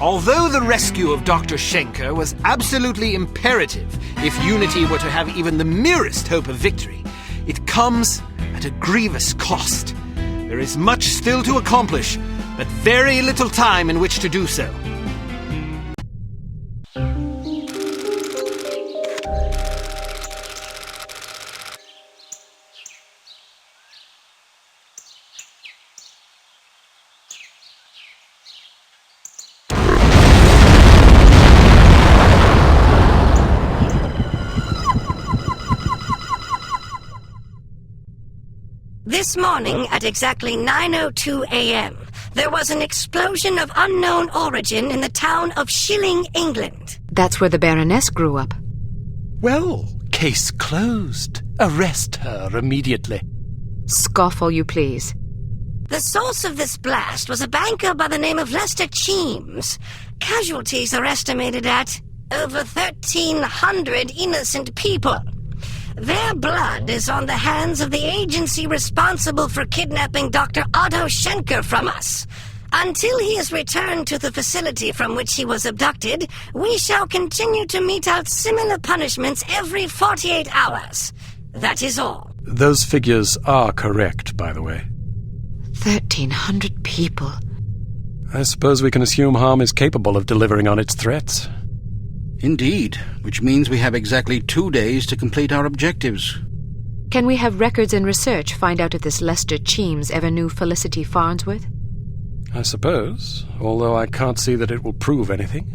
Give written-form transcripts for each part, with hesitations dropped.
Although the rescue of Dr. Schenker was absolutely imperative if Unity were to have even the merest hope of victory, it comes at a grievous cost. There is much still to accomplish, but very little time in which to do so. This morning at exactly 9:02 a.m., there was an explosion of unknown origin in the town of Shilling, England. That's where the Baroness grew up. Well, case closed. Arrest her immediately. Scoff all you please. The source of this blast was a banker by the name of Lester Cheems. Casualties are estimated at over 1,300 innocent people. Their blood is on the hands of the agency responsible for kidnapping Dr. Otto Schenker from us. Until he is returned to the facility from which he was abducted, we shall continue to mete out similar punishments every 48 hours. That is all. Those figures are correct, by the way. 1,300 people. I suppose we can assume Harm is capable of delivering on its threats. Indeed, which means we have exactly 2 days to complete our objectives. Can we have records and research find out if this Lester Cheems ever knew Felicity Farnsworth? I suppose, although I can't see that it will prove anything.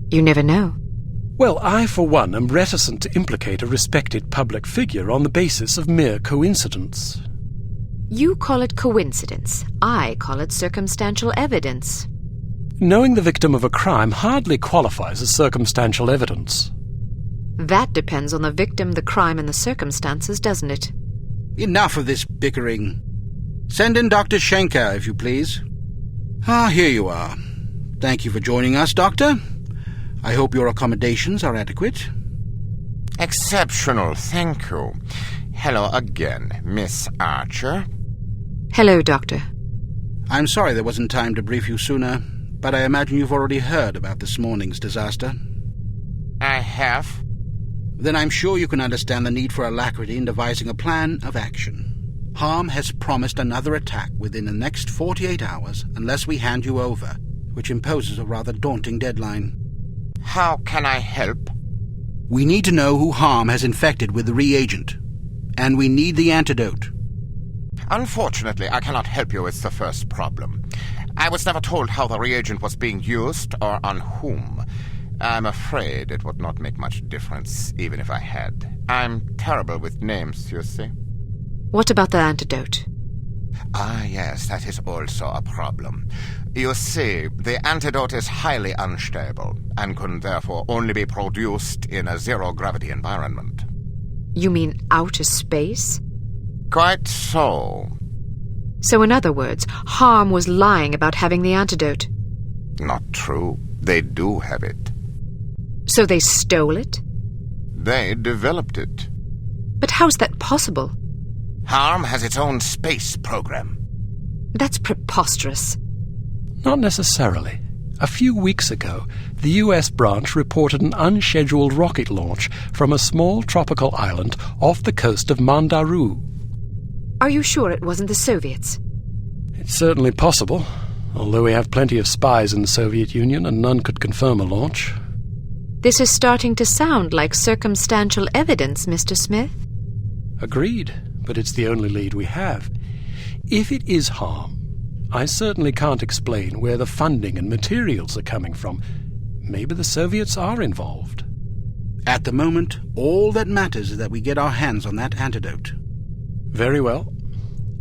You never know. Well, I, for one, am reticent to implicate a respected public figure on the basis of mere coincidence. You call it coincidence. I call it circumstantial evidence. Knowing the victim of a crime hardly qualifies as circumstantial evidence. That depends on the victim, the crime, and the circumstances, doesn't it? Enough of this bickering. Send in Dr. Schenker, if you please. Here you are. Thank you for joining us, Doctor. I hope your accommodations are adequate. Exceptional, thank you. Hello again, Miss Archer. Hello, Doctor. I'm sorry there wasn't time to brief you sooner, but I imagine you've already heard about this morning's disaster. I have. Then I'm sure you can understand the need for alacrity in devising a plan of action. Harm has promised another attack within the next 48 hours unless we hand you over, which imposes a rather daunting deadline. How can I help? We need to know who Harm has infected with the reagent, and we need the antidote. Unfortunately, I cannot help you with the first problem. I was never told how the reagent was being used or on whom. I'm afraid it would not make much difference, even if I had. I'm terrible with names, you see. What about the antidote? Yes, that is also a problem. You see, the antidote is highly unstable and can therefore only be produced in a zero-gravity environment. You mean outer space? Quite so. So in other words, Harm was lying about having the antidote. Not true. They do have it. So they stole it? They developed it. But how's that possible? Harm has its own space program. That's preposterous. Not necessarily. A few weeks ago, the U.S. branch reported an unscheduled rocket launch from a small tropical island off the coast of Mandaru. Are you sure it wasn't the Soviets? It's certainly possible, although we have plenty of spies in the Soviet Union and none could confirm a launch. This is starting to sound like circumstantial evidence, Mr. Smith. Agreed, but it's the only lead we have. If it is Harm, I certainly can't explain where the funding and materials are coming from. Maybe the Soviets are involved. At the moment, all that matters is that we get our hands on that antidote. Very well.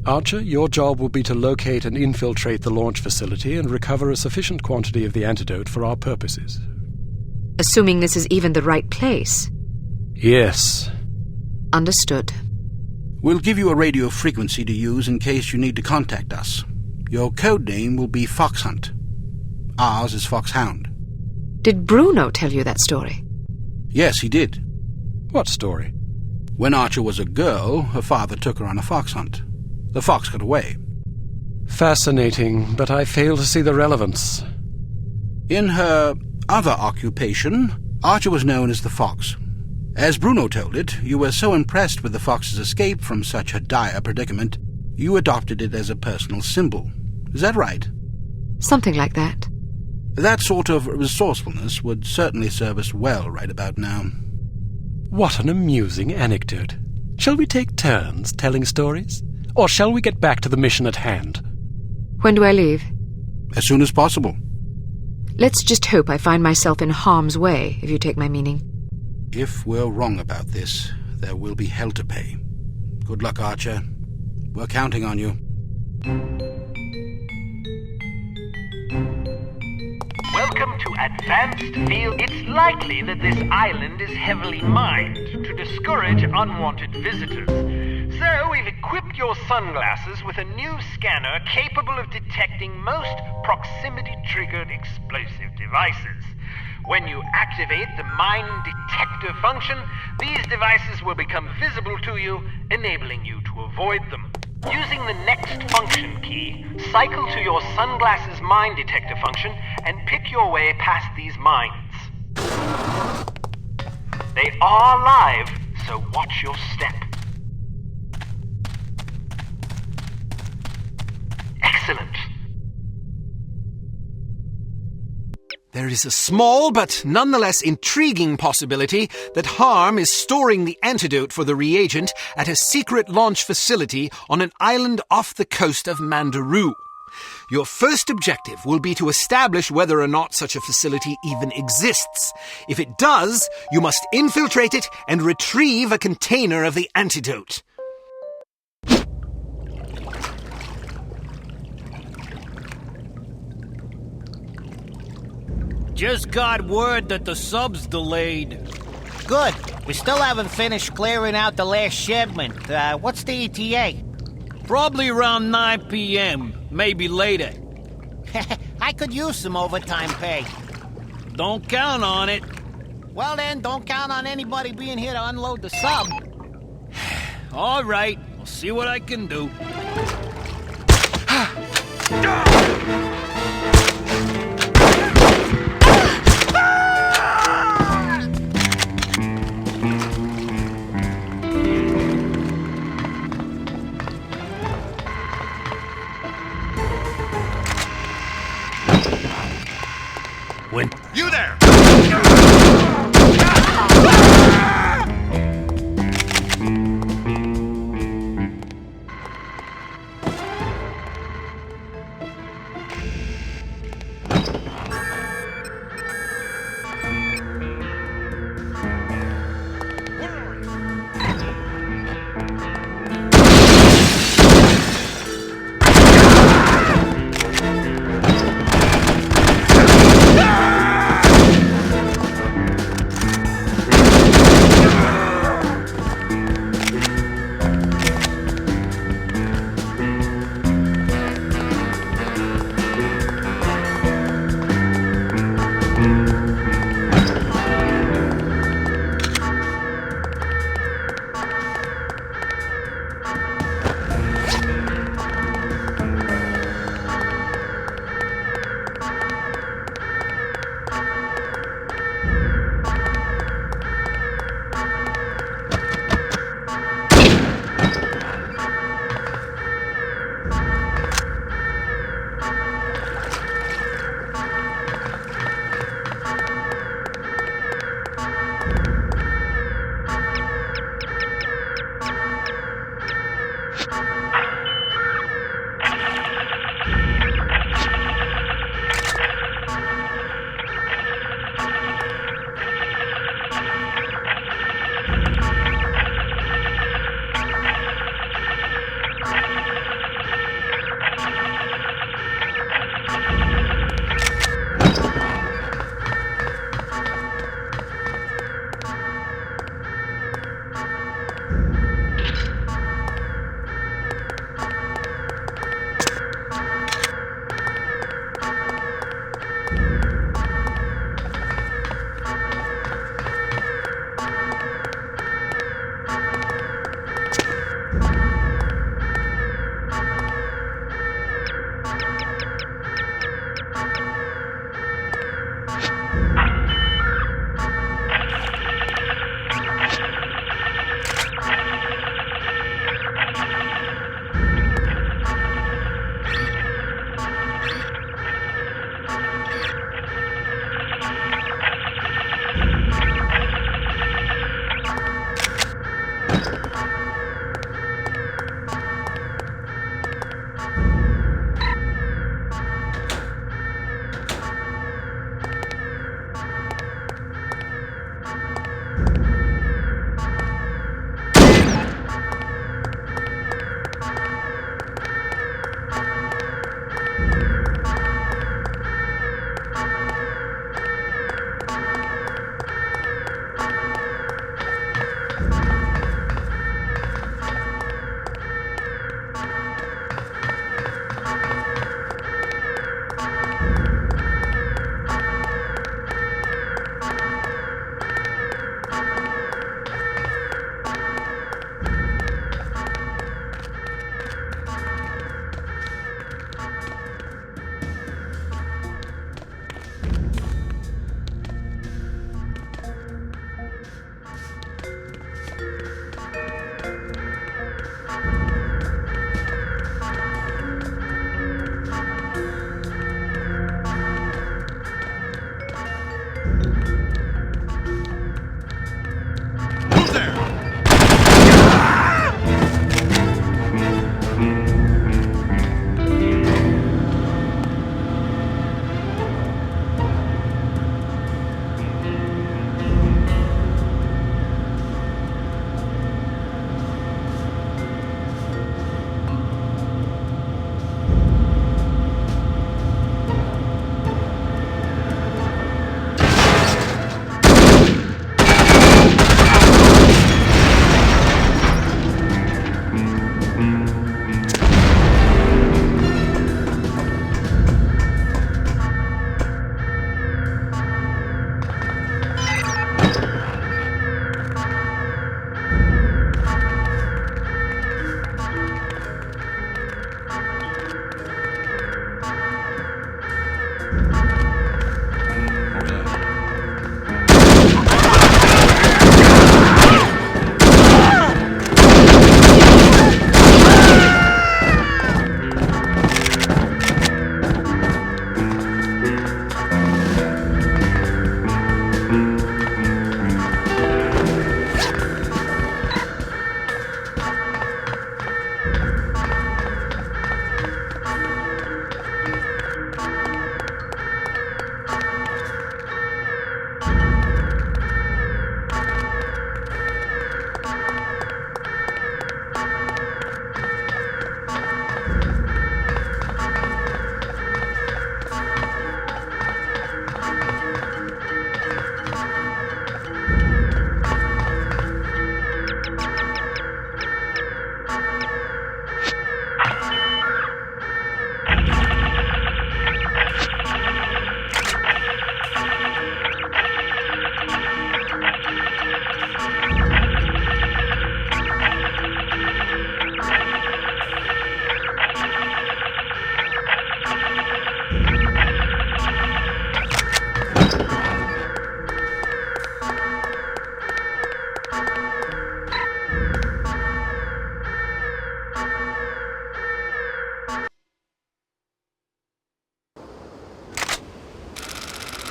Archer, your job will be to locate and infiltrate the launch facility and recover a sufficient quantity of the antidote for our purposes. Assuming this is even the right place. Yes. Understood. We'll give you a radio frequency to use in case you need to contact us. Your code name will be Foxhunt. Ours is Foxhound. Did Bruno tell you that story? Yes, he did. What story? When Archer was a girl, her father took her on a fox hunt. The fox got away. Fascinating, but I fail to see the relevance. In her other occupation, Archer was known as the Fox. As Bruno told it, you were so impressed with the Fox's escape from such a dire predicament, you adopted it as a personal symbol. Is that right? Something like that. That sort of resourcefulness would certainly serve us well right about now. What an amusing anecdote. Shall we take turns telling stories? Or shall we get back to the mission at hand? When do I leave? As soon as possible. Let's just hope I find myself in harm's way, if you take my meaning. If we're wrong about this, there will be hell to pay. Good luck, Archer. We're counting on you. Welcome to Advanced Field. It's likely that this island is heavily mined to discourage unwanted visitors. So we've equipped your sunglasses with a new scanner capable of detecting most proximity-triggered explosive devices. When you activate the mine detector function, these devices will become visible to you, enabling you to avoid them. Using the next function key, cycle to your sunglasses mine detector function and pick your way past these mines. They are live, so watch your step. Excellent. There is a small but nonetheless intriguing possibility that Harm is storing the antidote for the reagent at a secret launch facility on an island off the coast of Mandaroo. Your first objective will be to establish whether or not such a facility even exists. If it does, you must infiltrate it and retrieve a container of the antidote. Just got word that the sub's delayed. Good. We still haven't finished clearing out the last shipment. What's the ETA? Probably around 9 p.m., maybe later. I could use some overtime pay. Don't count on it. Well then, don't count on anybody being here to unload the sub. All right, I'll see what I can do. You there!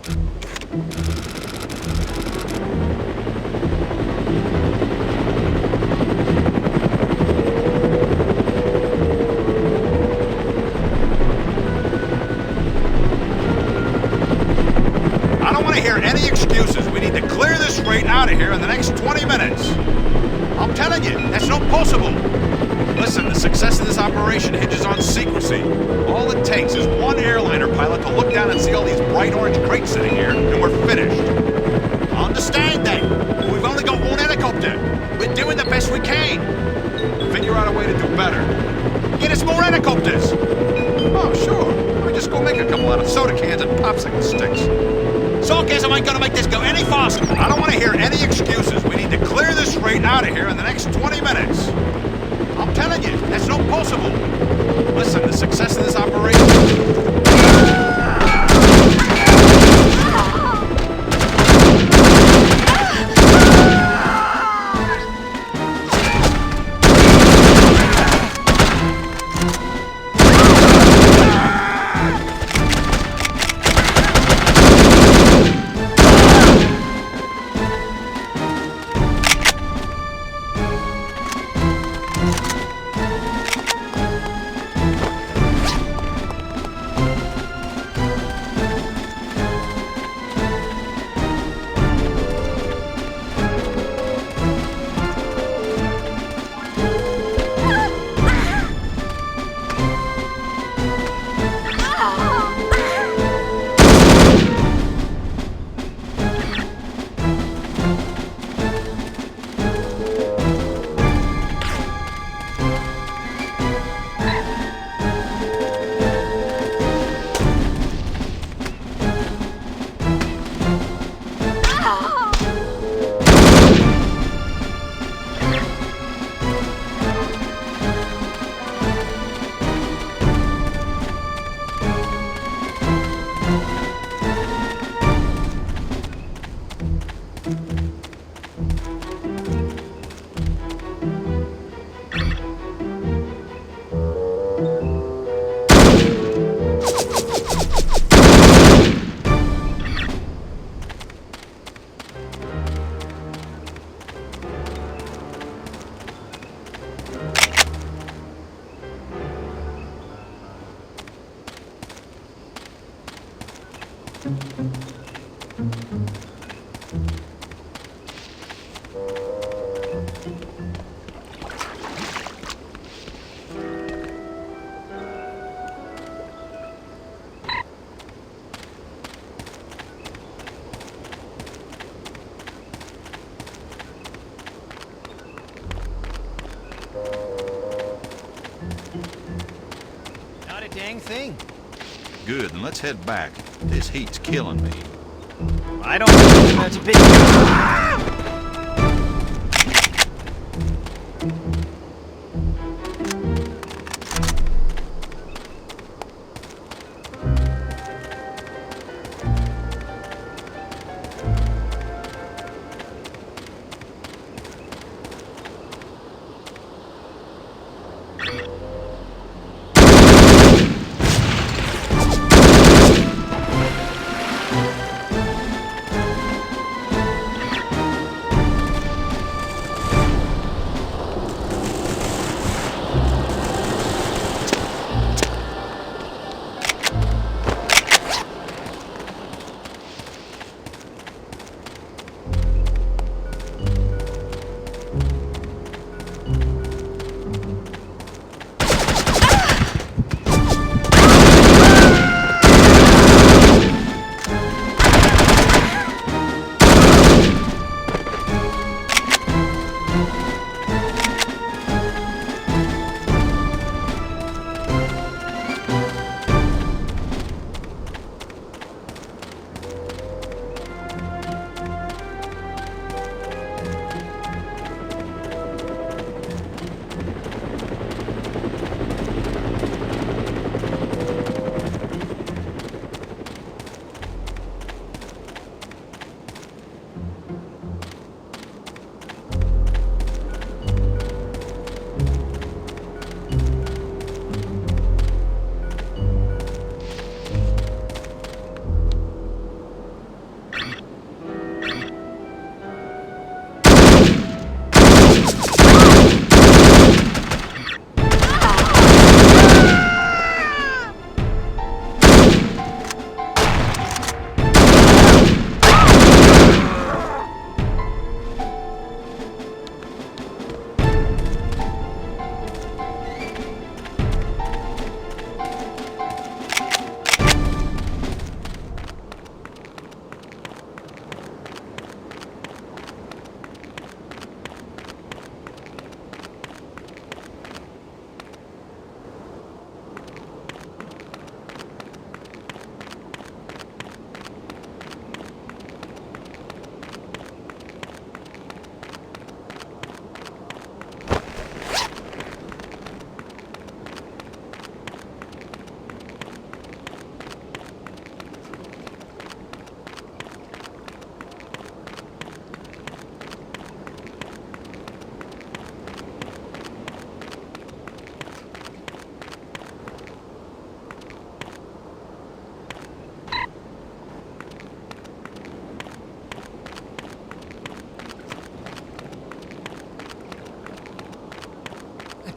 I don't want to hear any excuses. We need to clear this rate out of here in the next 20 minutes. I'm telling you, that's not possible. Listen, the success of this operation hinges on secrecy. All it takes is one airliner pilot to look down and see all these bright orange crates sitting here, and we're finished. Understand that. We've only got one helicopter. We're doing the best we can. Figure out a way to do better. Get us more helicopters. Oh, sure. Let me just go make a couple out of soda cans and popsicle sticks. Sarcasm ain't gonna make this go any faster. I don't want to hear any excuses. We need to clear this rate out of here in the next 20 minutes. I'm telling you, that's not possible. Listen, the success of this operation... Not a dang thing. Good, then let's head back. This heat's killing me. I don't think that's a big...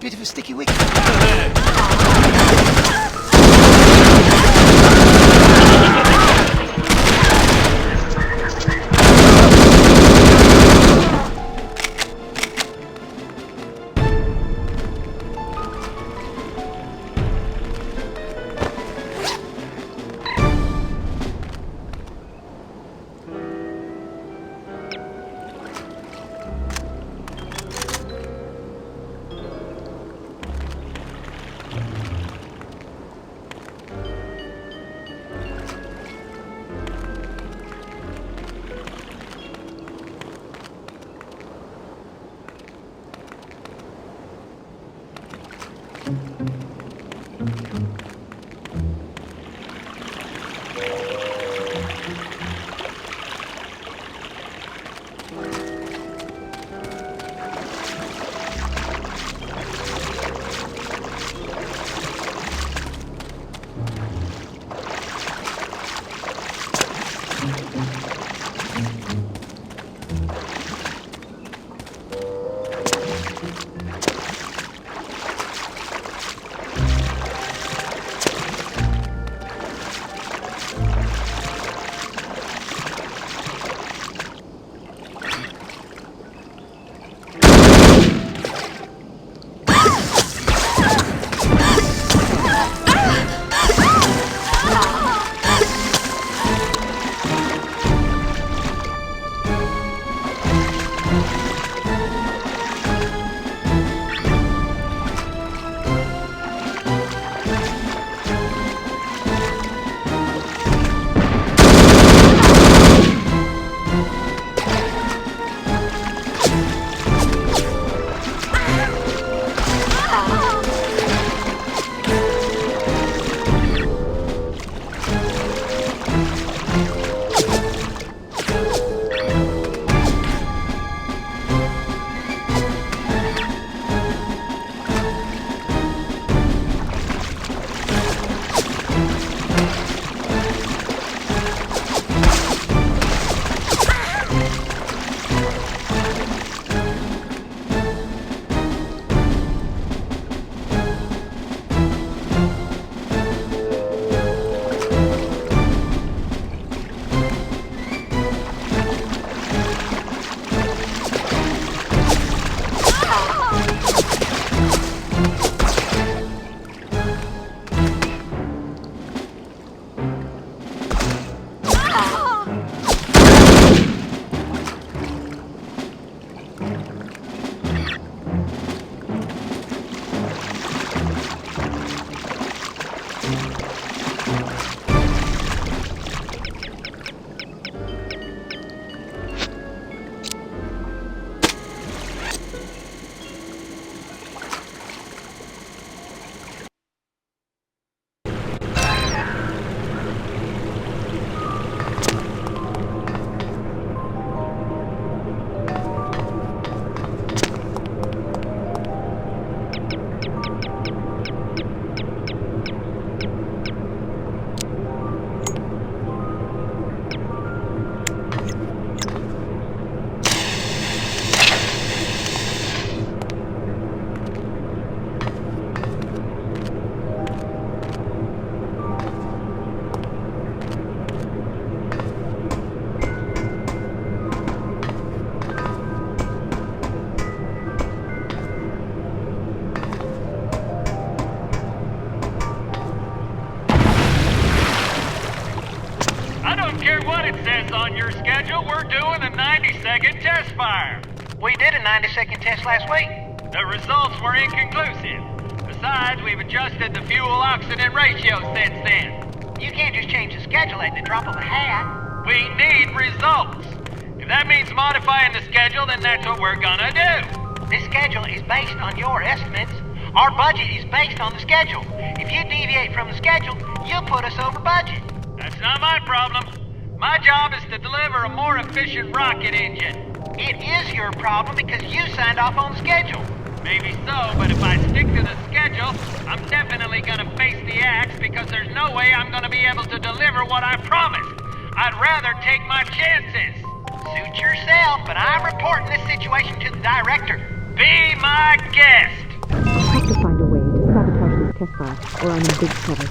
bit of a sticky wicket. On your schedule, we're doing a 90-second test fire. We did a 90-second test last week. The results were inconclusive. Besides, we've adjusted the fuel-oxygen ratio since then. You can't just change the schedule at the drop of a hat. We need results. If that means modifying the schedule, then that's what we're gonna do. This schedule is based on your estimates. Our budget is based on the schedule. If you deviate from the schedule, you'll put us over budget. That's not my problem. My job is to deliver a more efficient rocket engine. It is your problem because you signed off on the schedule. Maybe so, but if I stick to the schedule, I'm definitely gonna face the axe because there's no way I'm gonna be able to deliver what I promised. I'd rather take my chances. Suit yourself, but I'm reporting this situation to the director. Be my guest. test fire, or I'm in big trouble.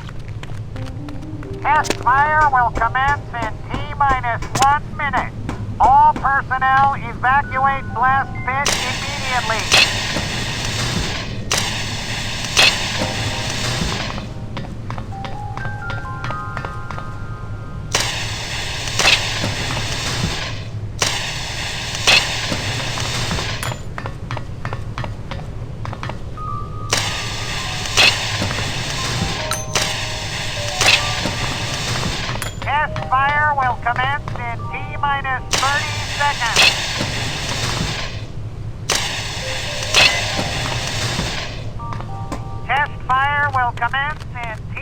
Test fire will commence in T-minus 1 minute. All personnel evacuate blast pit immediately. Test fire will commence in T-minus 30 seconds. Test fire will commence in T.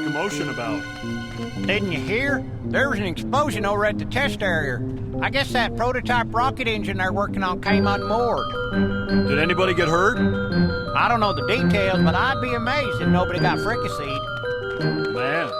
commotion about? Didn't you hear? There was an explosion over at the test area. I guess that prototype rocket engine they're working on came unmoored. Did anybody get hurt? I don't know the details, but I'd be amazed if nobody got fricasseed. Man.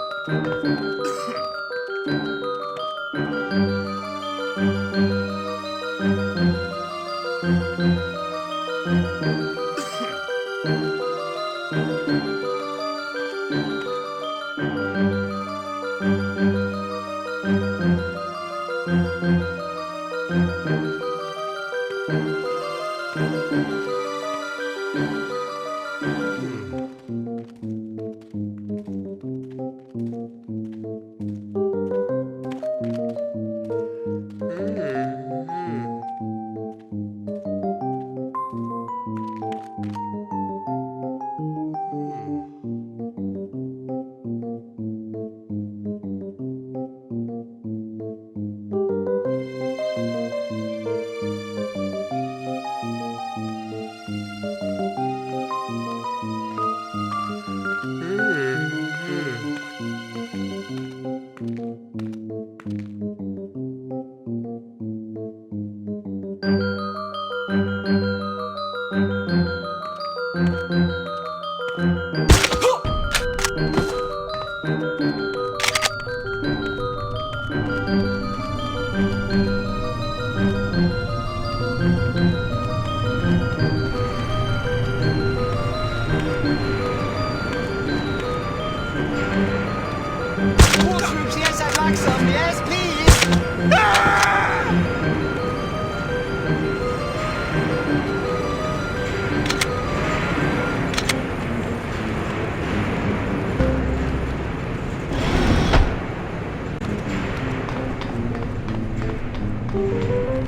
Mushrooms, yes, I'd like some. Yes, please.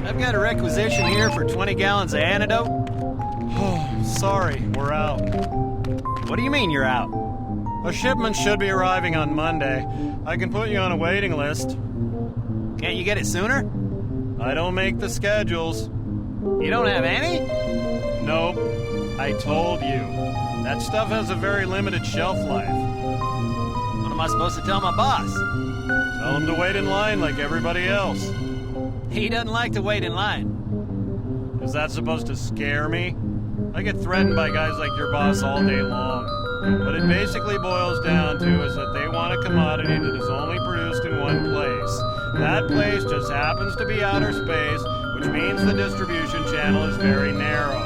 I've got a requisition here for 20 gallons of antidote. Oh, sorry, we're out. What do you mean you're out? A shipment should be arriving on Monday. I can put you on a waiting list. Can't you get it sooner? I don't make the schedules. You don't have any? Nope. I told you. That stuff has a very limited shelf life. What am I supposed to tell my boss? Tell him to wait in line like everybody else. He doesn't like to wait in line. Is that supposed to scare me? I get threatened by guys like your boss all day long. What it basically boils down to is that they want a commodity that is only produced in one place. That place just happens to be outer space, which means the distribution channel is very narrow.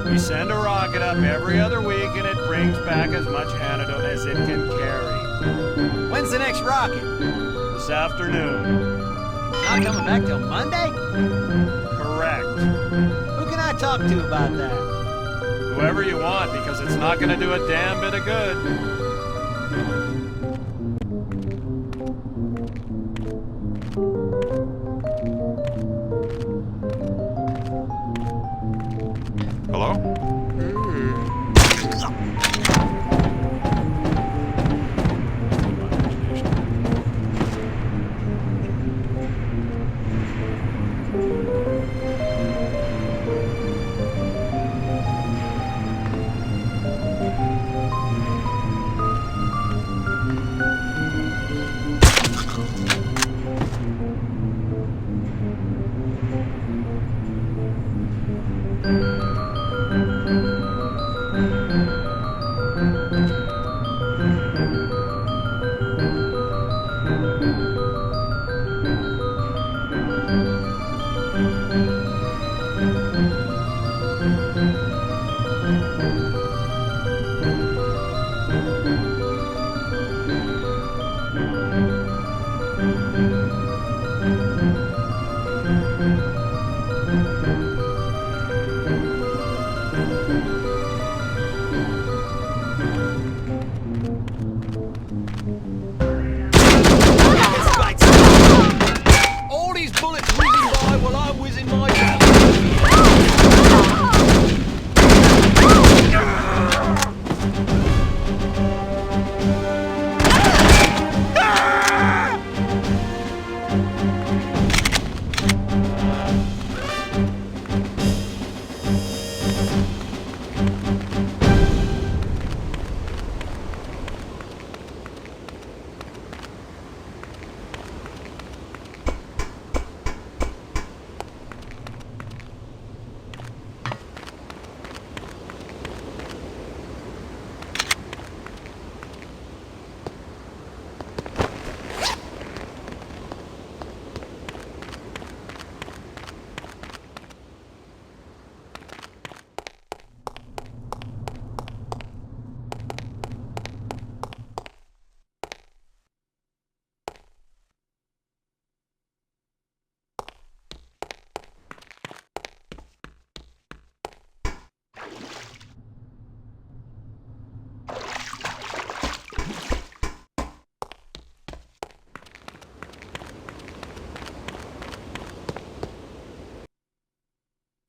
We send a rocket up every other week and it brings back as much antidote as it can carry. When's the next rocket? This afternoon. Not coming back till Monday? Correct. Who can I talk to about that? Whoever you want, because it's not going to do a damn bit of good. Hello?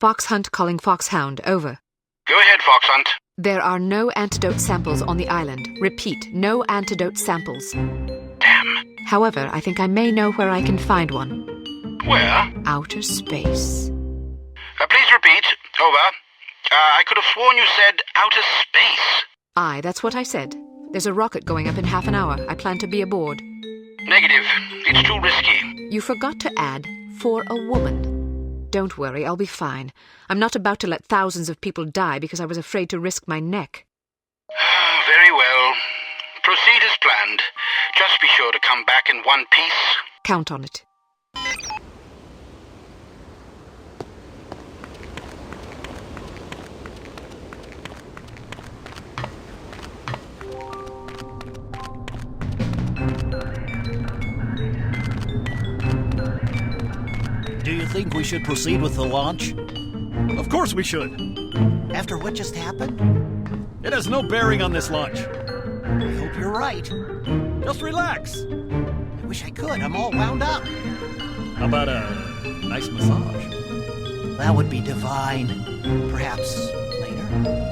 Fox Hunt calling Foxhound, over. Go ahead, Fox Hunt. There are no antidote samples on the island. Repeat, no antidote samples. Damn. However, I think I may know where I can find one. Where? Outer space. Please repeat. Over. I could have sworn you said outer space. Aye, that's what I said. There's a rocket going up in half an hour. I plan to be aboard. Negative. It's too risky. You forgot to add, for a woman. Don't worry, I'll be fine. I'm not about to let thousands of people die because I was afraid to risk my neck. Very well. Proceed as planned. Just be sure to come back in one piece. Count on it. Do you think we should proceed with the launch? Of course we should. After what just happened? It has no bearing on this launch. I hope you're right. Just relax. I wish I could. I'm all wound up. How about a nice massage? That would be divine. Perhaps later?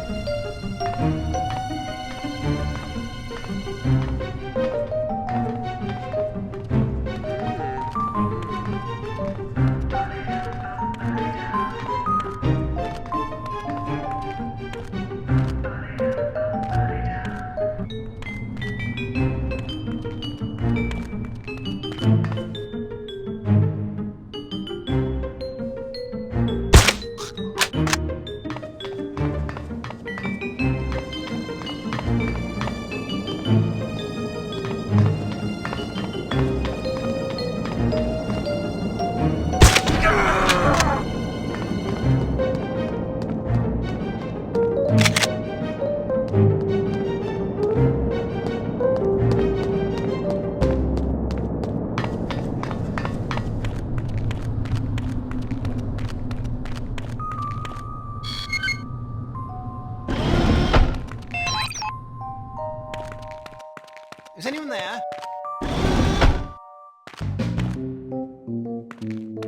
Is anyone there?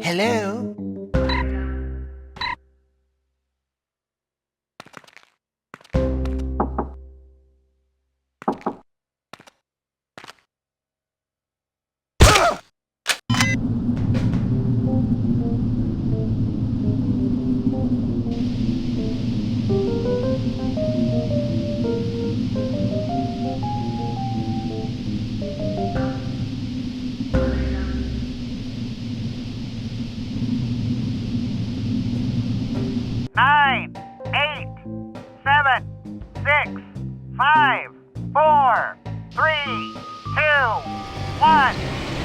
Hello? Nine, 8, 7, 6, 5, 4, 3, 2, 1,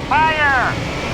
fire!